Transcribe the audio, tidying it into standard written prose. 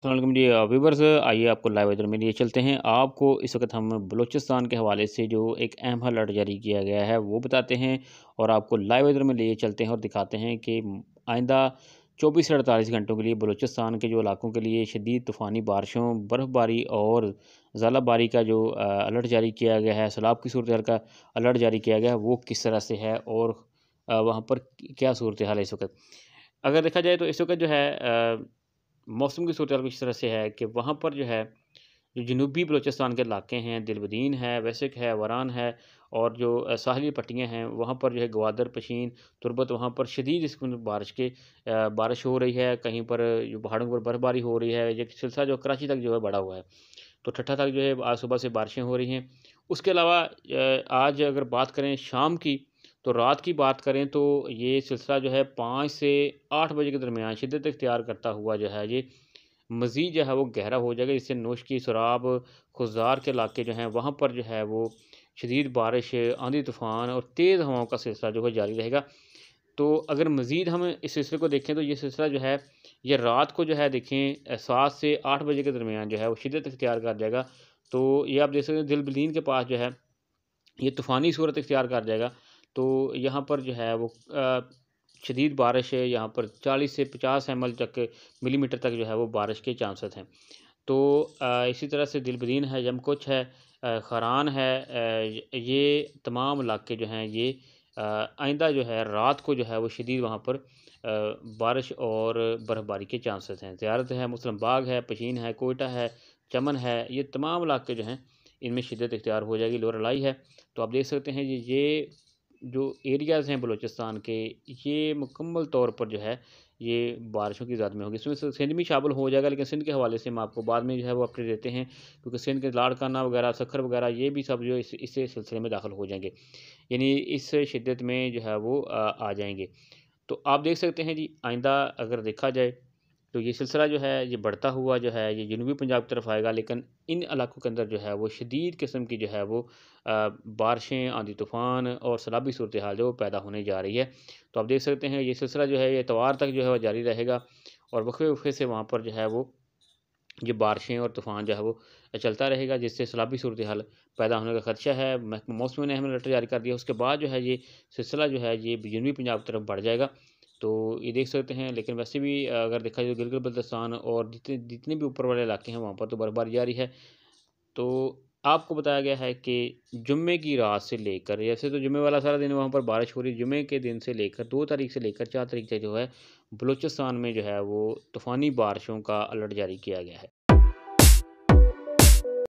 अस्सलाम जी व्यूवर्स, आइए आपको लाइव वेदर में लिए चलते हैं। आपको इस वक्त हम बलूचिस्तान के हवाले से जो एक अहम अलर्ट जारी किया गया है वो बताते हैं, और आपको लाइव वेदर में लिए चलते हैं और दिखाते हैं कि आइंदा 24 से 48 घंटों के लिए बलूचिस्तान के जो इलाकों के लिए शदीद तूफ़ानी बारिशों, बर्फ़बारी और ज़ालाबारी का जो अलर्ट जारी किया गया है, सैलाब की सूरत हाल का अलर्ट जारी किया गया है, वो किस तरह से है और वहाँ पर क्या सूरत हाल है इस वक्त। अगर देखा जाए तो इस वक्त जो है मौसम की सूरत कुछ इस तरह से है कि वहाँ पर जो है, जो जनूबी बलूचिस्तान के इलाके हैं, दिलबदीन है, वेसिक है, वरान है, और जो साहली पट्टियाँ हैं, वहाँ पर जो है ग्वादर, पशीन, तुर्बत, वहाँ पर शदीद इस बारिश हो रही है। कहीं पर जो पहाड़ों पर बर्फ़बारी हो रही है। ये सिलसिला जो कराची तक जो है बढ़ा हुआ है। तो ठट्ठा तक जो है आज सुबह से बारिशें हो रही हैं। उसके अलावा आज अगर बात करें शाम की, तो रात की बात करें तो ये सिलसिला जो है 5 से 8 बजे के दरमियान शिद्दत इख्तियार करता हुआ जो है ये मज़ीद जो है वो गहरा हो जाएगा, जिससे नोश की, सराब, खुज़ार के इलाके जो हैं वहाँ पर जो है वो शदीद बारिश, आंधी तूफ़ान और तेज़ हवाओं का सिलसिला जो है जारी रहेगा। तो अगर मज़ीद हम इस सिलसिले को देखें तो ये सिलसिला जो है ये रात को जो है देखें 7 से 8 बजे के दरमियान जो है वो शिद्दत इख्तियार कर जाएगा। तो ये आप देख सकते हैं दिलबदीन के पास जो है ये तूफ़ानी सूरत इख्तियार कर जाएगा। तो यहाँ पर जो है वो शदीद बारिश है, यहाँ पर 40 से 50 एमएल तक मिलीमीटर तक जो है वो बारिश के चांसेस हैं। तो इसी तरह से दिलबदीन है, यमकुच है, खरान है, ये तमाम इलाके जो हैं ये आइंदा जो है रात को जो है वो शदीद वहाँ पर बारिश और बर्फ़बारी के चांसेस हैं। ज़ियारत है, मुसलम बाग है, पशीन है, कोयटा है, चमन है, ये तमाम इलाके जो हैं इनमें शिद्दत इख्तियार हो जाएगी। लोअर अलाई है। तो आप देख सकते हैं ये जो एरियाज़ हैं बलूचिस्तान के, ये मुकम्मल तौर पर जो है ये बारिशों की ज़द में होगी। इसमें से सिंध भी शामिल हो जाएगा, लेकिन सिंध के हवाले से हम आपको बाद में जो है वो अपडेट देते हैं, क्योंकि सिंध के लाड़काना वगैरह, सखर वगैरह ये भी सब जो इस सिलसिले में दाखिल हो जाएंगे, यानी इस शिद्दत में जो है वो आ जाएंगे। तो आप देख सकते हैं जी, आइंदा अगर देखा जाए तो ये सिलसिला जो है ये बढ़ता हुआ जो है ये जनूबी पंजाब की तरफ आएगा, लेकिन इन इलाकों के अंदर जो है वो शदीद किस्म की जो है वो बारिशें, आंधी तूफ़ान और सैलाबी सूरत हाल जो पैदा होने जा रही है। तो आप देख सकते हैं ये सिलसिला जो है ये इतवार तक जो है वो जारी रहेगा, और वक्फे वक्फे से वहाँ पर जो है वो ये बारिशें और तूफ़ान जो है वो चलता रहेगा, जिससे सैलाबी सूरत हाल पैदा होने का खदशा है। मौसम ने हमें अलर्ट जारी कर दिया। उसके बाद जो है ये सिलसिला जो है ये जनूबी पंजाब की तरफ बढ़ जाएगा। तो ये देख सकते हैं, लेकिन वैसे भी अगर देखा जाए तो गिलगित बल्तिस्तान और जितने जितने भी ऊपर वाले इलाके हैं वहाँ पर तो बर्फ़बारी जारी है। तो आपको बताया गया है कि जुम्मे की रात से लेकर, जैसे तो जुम्मे वाला सारा दिन वहाँ पर बारिश हो रही है, जुम्मे के दिन से लेकर 2 तारीख से लेकर 4 तारीख तक जो है बलूचिस्तान में जो है वो तूफ़ानी बारिशों का अलर्ट जारी किया गया है।